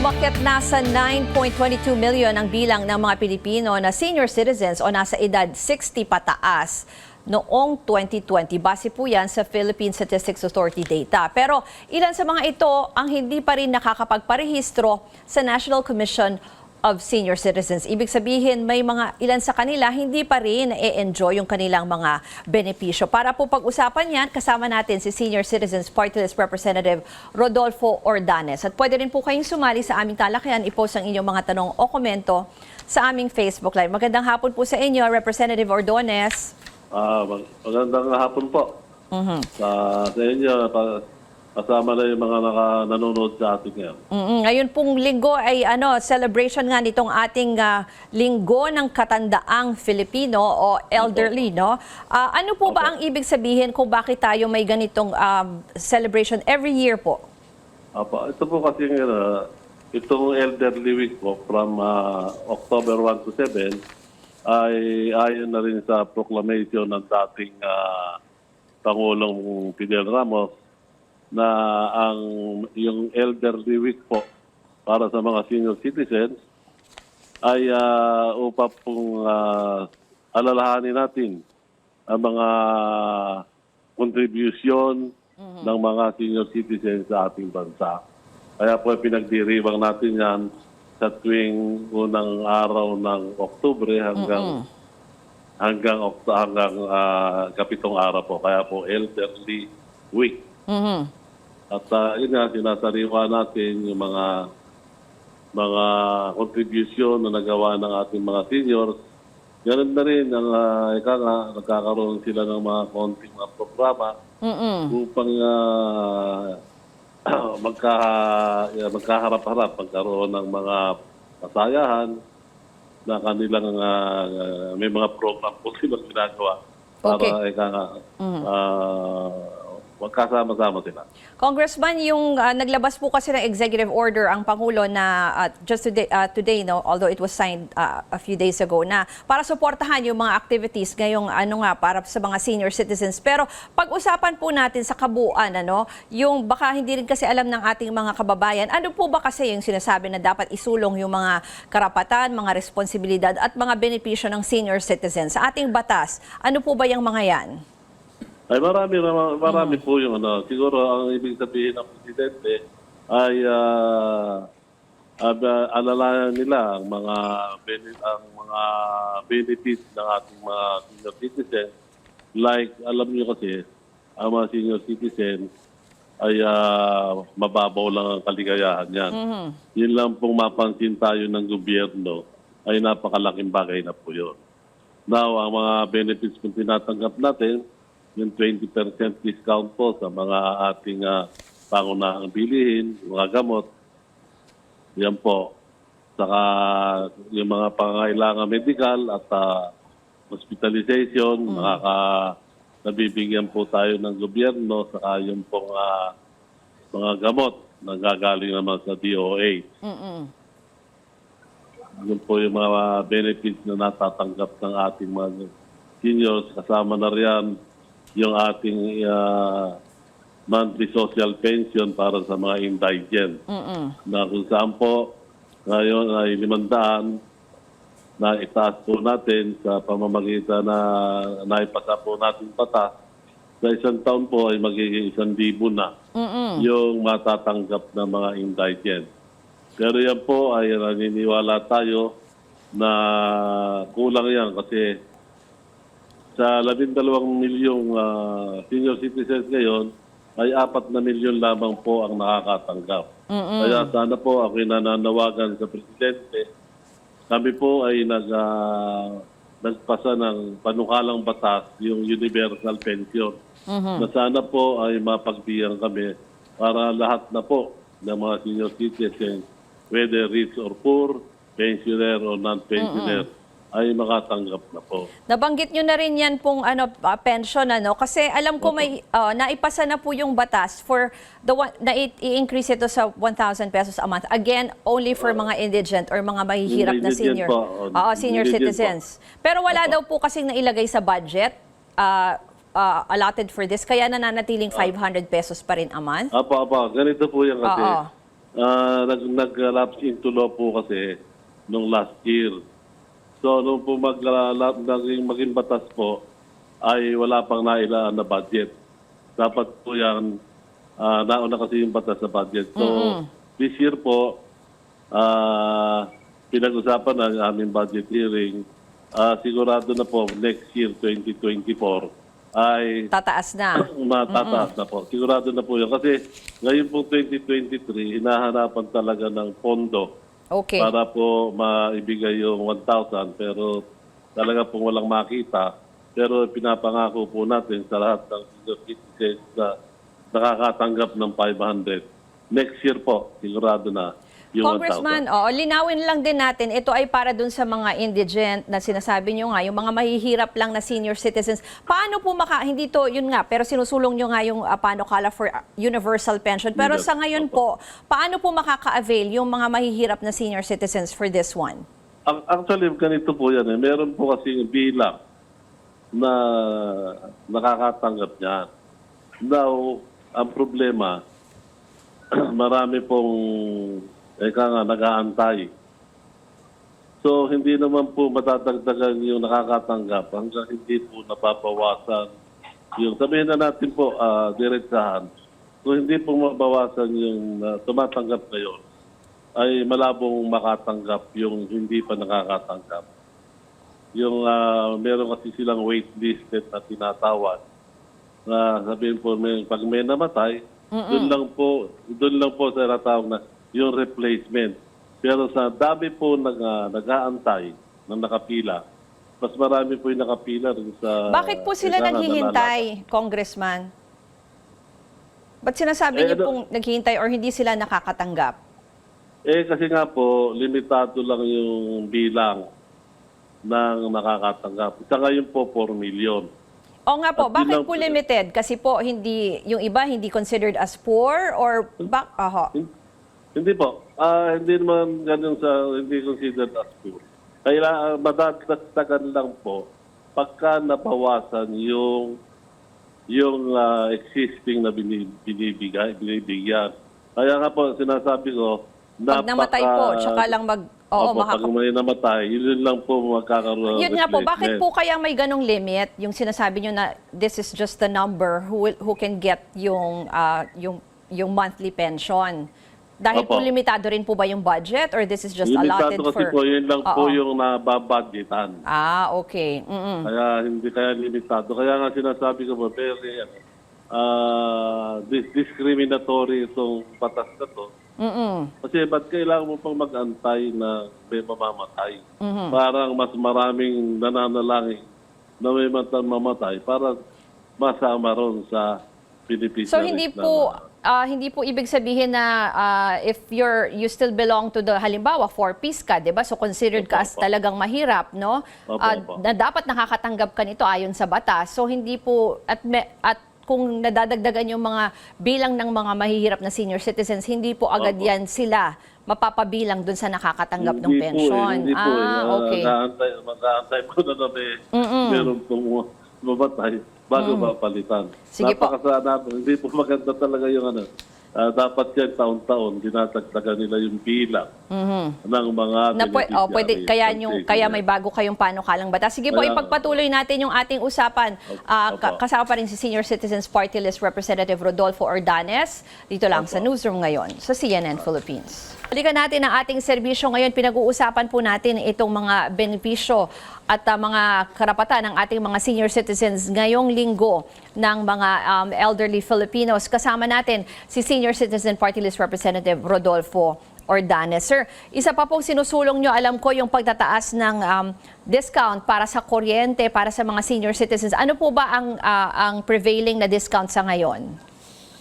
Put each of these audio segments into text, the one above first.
Umakyat na sa 9.22 million ang bilang ng mga Pilipino na senior citizens o nasa edad 60 pataas noong 2020. Base po yan sa Philippine Statistics Authority data. Pero ilan sa mga ito ang hindi pa rin nakakapagparehistro sa National Commission of Senior Citizens. Ibig sabihin, may mga ilan sa kanila hindi pa rin na-enjoy yung kanilang mga benepisyo. Para po pag-usapan yan, kasama natin si Senior Citizens Party List Representative Rodolfo Ordanes. At pwede rin po kayong sumali sa aming talakayan, i-post ang inyong mga tanong o komento sa aming Facebook Live. Magandang hapon po sa inyo, Representative Ordanes. Magandang hapon po sa inyo. Kasama na yung mga nanonood sa ating ngayon. Ngayon pong linggo ay celebration nga nitong ating linggo ng katandaang Filipino o elderly, no? Ano po ba ang ibig sabihin kung bakit tayo may ganitong celebration every year po? Ito po kasi itong Elderly Week po from October 1 to 7 ay ayon na rin sa proclamation ng dating Pangulong Fidel Ramos na yung Elderly Week po para sa mga senior citizens ay upang pong alalahanin natin ang mga contribution ng mga senior citizens sa ating bansa. Kaya po pinagdiriwang natin yan sa tuwing unang araw ng Oktubre hanggang kapitong araw po. Kaya po Elderly Week. At yun nga, sinasariwa natin yung mga contribution na nagawa ng ating mga seniors. Ganun na rin, nagkakaroon sila ng mga konting mga programa upang magkaharap-harap, magkaroon ng mga kasayahan na kanilang may mga program po silang ginagawa para magkasama-sama sila. Congressman, yung naglabas po kasi ng executive order ang Pangulo na just today, no, although it was signed a few days ago, na para suportahan yung mga activities ngayong para sa mga senior citizens. Pero pag-usapan po natin sa kabuuan, yung baka hindi rin kasi alam ng ating mga kababayan, ano po ba kasi yung sinasabi na dapat isulong yung mga karapatan, mga responsibilidad at mga benepisyo ng senior citizens sa ating batas? Ano po ba yung mga yan? Ay marami po yung siguro ang ibig sabihin ng Presidente ay alalayan nila ang mga benefits ng ating mga senior citizens. Like, alam niyo kasi, ang mga senior citizens ay mababaw lang ang kaligayahan yan. Yun lang pong mapansin tayo ng gobyerno ay napakalaking bagay na po yun. Now, ang mga benefits kung tinatanggap natin, yung 20% discount po sa mga ating pangunahang bilihin, mga gamot. Yan po. Saka yung mga pangangailangan medical at hospitalization, nabibigyan po tayo ng gobyerno. Saka yung pong mga gamot na gagaling naman sa DOH. Yun po yung mga benefits na natatanggap ng ating mga seniors. Kasama na riyan yung ating monthly social pension para sa mga indigent. Na kung saan po, ngayon ay 500 na itaas po natin sa pamamagitan na naipasa po natin batas. Sa isang taon po ay magiging 1,000 na yung matatanggap ng mga indigent. Pero yan po ay naniniwala tayo na kulang yan kasi sa 12 milyong senior citizens ngayon, ay 4 na milyon lamang po ang nakakatanggap. Kaya sana po ako nananawagan sa Presidente. Kami po ay nagpasa ng panukalang batas, yung universal pension. Na sana po ay mapagbigyan kami para lahat na po ng mga senior citizens, whether rich or poor, pensioner or non-pensioner, ay makatanggap na po. Nabanggit nyo na rin yan pong pension, kasi alam ko may naipasa na po yung batas for na i-increase ito sa 1,000 pesos a month. Again, only for mga indigent or mga mahihirap na senior. Senior citizens. Pero wala daw po kasing nailagay sa budget allotted for this, kaya nananatiling 500 pesos pa rin a month. Ganito po yan kasi. nag-lapse into law po kasi nung last year. So, nung po maging batas po, ay wala pang nailaan na budget. Dapat po yan, nauna kasi yung batas sa budget. So, this year po, pinag-usapan ng aming budget hearing, sigurado na po next year, 2024, ay Tataas na. matataas na po. Sigurado na po yun. Kasi ngayon po 2023, hinahanapan talaga ng pondo Okay. para po maibigay yung 1,000 pero talaga pong walang makita. Pero pinapangako po natin sa lahat ng senior citizens na nakakatanggap ng 500. Next year po, sigurado na yung Congressman, 1,000. linawin lang din natin, ito ay para dun sa mga indigent na sinasabi nyo nga, yung mga mahihirap lang na senior citizens. Paano po hindi to, yun nga, pero sinusulong nyo nga yung panukala for universal pension. Pero Yes. sa ngayon po, paano po makaka-avail yung mga mahihirap na senior citizens for this one? Actually, ganito po yan. Meron po kasi bilang na nakakatanggap niyan. Now, ang problema, marami pong nag-aantay. So, hindi naman po matatagdagan yung nakakatanggap hanggang hindi po napapawasan yung, sabihin na natin po, diretsahan. Kung hindi po mabawasan yung tumatanggap ngayon, ay malabong makatanggap yung hindi pa nakakatanggap. Yung meron kasi silang waitlisted na tinatawag. Na sabihin po, pag may namatay, doon lang po sa natawag na yung replacement. Pero sa dami po nag-aantay ng nakapila, mas marami po yung nakapila rin sa... Bakit po sila naghihintay, Congressman? Ba't sinasabi niyo pong naghihintay or hindi sila nakakatanggap? Kasi nga po, limitado lang yung bilang ng nakakatanggap. Sa ngayon po, 4 million. O nga po, At bakit yun lang po po- limited? Kasi po, yung iba hindi considered as poor or Hindi po. Hindi naman ganun hindi considered as poor. Kaya madagdagan lang po pagka nabawasan yung existing na binibigyan. Kaya nga po, sinasabi ko, pag namatay po, tsaka lang pag may namatay, yun lang po magkakaroon ng Yun nga po, bakit replacement. po kaya may ganong limit? Yung sinasabi nyo na this is just the number who can get yung monthly pension. Dahil po Opo. limitado rin po ba yung budget or this is just allotted Limitado kasi for... po, yun lang po Oo. yung nababudgetan. Okay. Kaya hindi kaya limitado. Kaya nga sinasabi ko po, very discriminatory itong batas na to. Kasi ba't kailangan mo pang mag-antay na may mamamatay? Parang mas maraming nananalangin na may mamatay para masama ron sa beneficiaries. So hindi po ibig sabihin na if you still belong to the halimbawa 4Ps ka, 'di ba? So considered ka as talagang mahirap, no? Opo. Na dapat nakakatanggap ka nito ayon sa batas. So hindi po at kung nadadagdagan yung mga bilang ng mga mahihirap na senior citizens, hindi po agad Opo. yan sila mapapabilang dun sa nakakatanggap ng Hindi pensyon. Hindi po Okay. Mag-aantay po na meron pong mamatay bago mapalitan. Sige po. Hindi po maganda talaga yung dapat yan taon-taon, dinatagdagan nila yung bilang ng mga beneficiaries. Kaya may bago kayong panukalang batas. Sige po, Kaya- ipagpatuloy natin yung ating usapan. Opo. Kasama pa rin si Senior Citizens Party List Representative Rodolfo Ordanes dito lang sa Newsroom ngayon sa CNN Philippines. Balikan natin ang ating serbisyo ngayon. Pinag-uusapan po natin itong mga benepisyo at mga karapatan ng ating mga senior citizens ngayong linggo ng mga elderly Filipinos. Kasama natin si Senior Citizen Party List Representative Rodolfo Ordanes. Sir, isa pa pong sinusulong nyo, alam ko, yung pagtataas ng discount para sa kuryente, para sa mga senior citizens. Ano po ba ang prevailing na discount sa ngayon?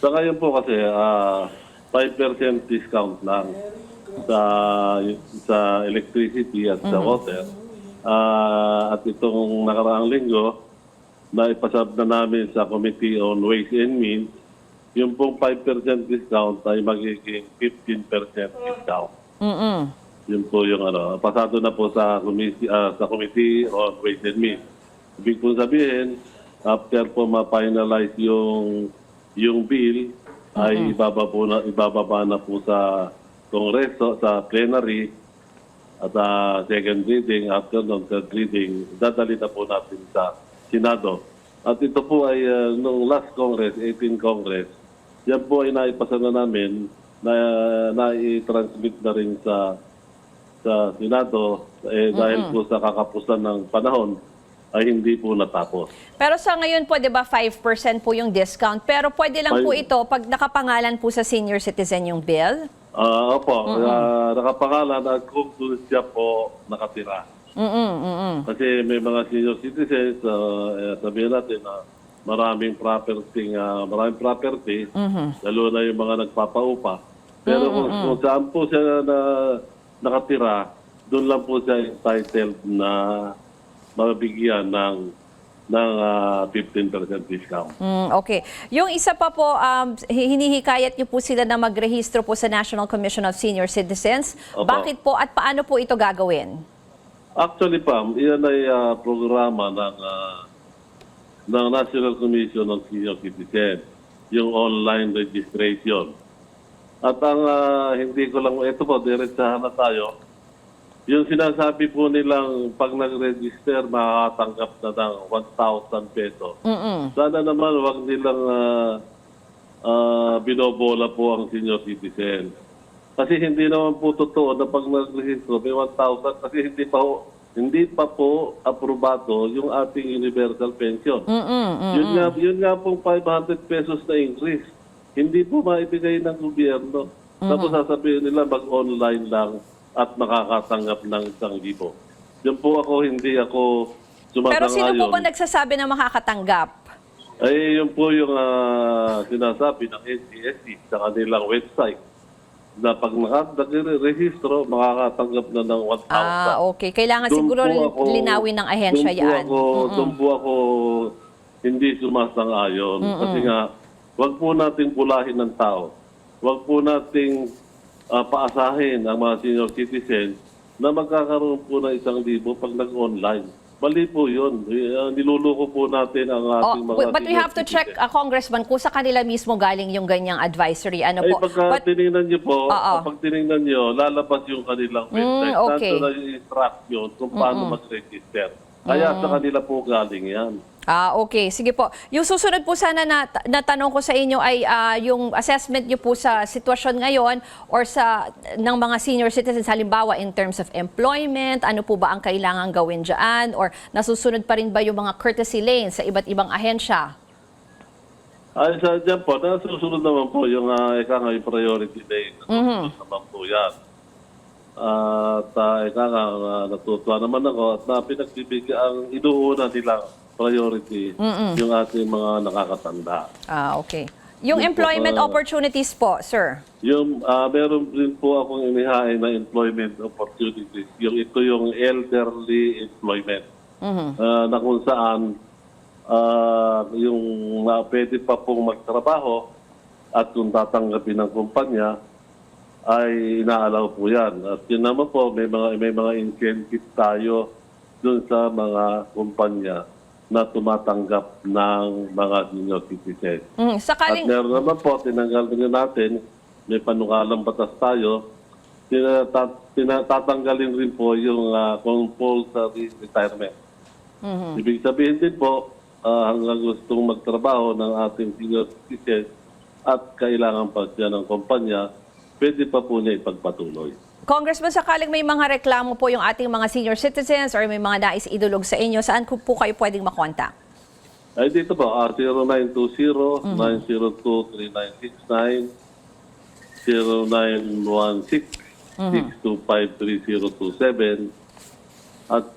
Sa ngayon po kasi, 5% discount lang sa electricity at sa water. At itong nakaraang linggo, naipasab na namin sa Committee on Ways and Means, yung pong 5% discount ay magiging 15% discount. Yun po yung pasado na po sa Committee on Ways and Means. Ibig po sabihin, after po ma-finalize yung bill, ay ibababa na po sa Kongreso, sa plenary, at second reading, after ng third reading, dadali na po natin sa Senado. At ito po ay noong last Congress, 18 Congress, yan po ay naipasa na namin na nai-transmit na rin sa Senado dahil po sa kakapusan ng panahon ay hindi po natapos. Pero sa ngayon po, di ba, 5% po yung discount. Pero pwede lang po ito pag nakapangalan po sa senior citizen yung bill? Opo, nakapangalan at kung doon siya po nakatira. Kasi may mga senior citizens, sabihin natin na maraming property, lalo na yung mga nagpapaupa. Pero kung saan po siya nakatira, doon lang po siya entitled na mabigyan ng 15% discount. Okay. Yung isa pa po, hinihikayat niyo po sila na magrehistro po sa National Commission of Senior Citizens. Opo. Bakit po at paano po ito gagawin? Actually, Pam, iyan ay programa ng National Commission of Senior Citizens, yung online registration. At ang hindi ko lang, ito po, diretsahan na tayo. Yung sinasabi po nilang pag nag-register, makakatanggap na ng 1,000 pesos. Sana naman wag nilang binobola po ang senior citizen. Kasi hindi naman po totoo na pag nag-register, may 1,000 kasi hindi pa po aprobado yung ating universal pension. Yun nga pong 500 pesos na increase. Hindi po maibigay ng gobyerno. Tapos sasabihin nila mag-online lang at makakatanggap ng 1,000. Yun po hindi ako sumasang-ayon. Pero sino po ba nagsasabi na makakatanggap? Ay, yun po yung sinasabi ng NCSC sa kanilang website na pag nag-rehistro, makakatanggap na ng 1,000. Okay. Kailangan siguro linawin ng ahensya yan. Doon po ako hindi sumasang-ayon. Kasi nga, wag po nating bulahin ng tao. Wag po nating paasahin ang mga senior citizens na magkakaroon po ng 1,000 pag nag-online. Mali po yun. Niluluko po natin ang ating mga But we have to check, Congressman, kung sa kanila mismo galing yung ganyang advisory. Ano po? Pagka tinignan nyo po, kapag tinignan nyo, lalabas yung kanilang website. Okay. Nanto na yung instruction kung paano mag-register. Kaya sa kanila po galing yan. Okay. Sige po. Yung susunod po sana na tanong ko sa inyo ay yung assessment niyo po sa sitwasyon ngayon or ng mga senior citizens, halimbawa in terms of employment, ano po ba ang kailangan gawin dyan? Or nasusunod pa rin ba yung mga courtesy lanes sa iba't ibang ahensya? Ay, sa dyan po, nasusunod naman po yung yung priority lane. Nasusunod naman po yan. At natutuwa naman ako at pinagbibigyan ang inuuna nilang priority yung ating mga nakakatanda. Okay. Yung employment opportunities po, sir? Yung meron din po akong inihain na employment opportunities. Ito yung elderly employment. Na kung saan yung pwede pa pong magtrabaho at kung tatanggapin ng kumpanya ay inaalaw po yan. At yun naman po, may mga incentive tayo dun sa mga kumpanya na tumatanggap ng mga senior citizens. At meron naman po, tinanggal din natin, may panukalang batas tayo, tatanggalin rin po yung compulsory retirement. Ibig sabihin din po, hanggang gustong magtrabaho ng ating senior citizens at kailangan pa siya ng kumpanya, pwede pa po niya ipagpatuloy. Congressman, sakaling may mga reklamo po yung ating mga senior citizens or may mga nais idulog sa inyo, saan po kayo pwedeng makontak? Ay dito po, 0920-902-3969, 0916-625-3027, at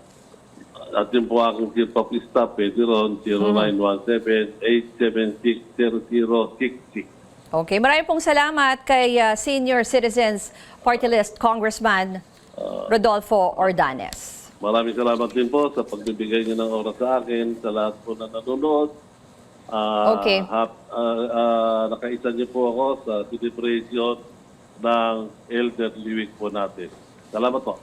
yun po aking chief of staff, pwede ron, 0917-876-0066. Okay, maraming pong salamat kay Senior Citizens Party List Congressman Rodolfo Ordanes. Maraming salamat din po sa pagbibigay niyo ng oras sa akin, sa lahat po na nanonood. Okay. Nakaisa niyo po ako sa celebration ng Elderly Week po natin. Salamat po.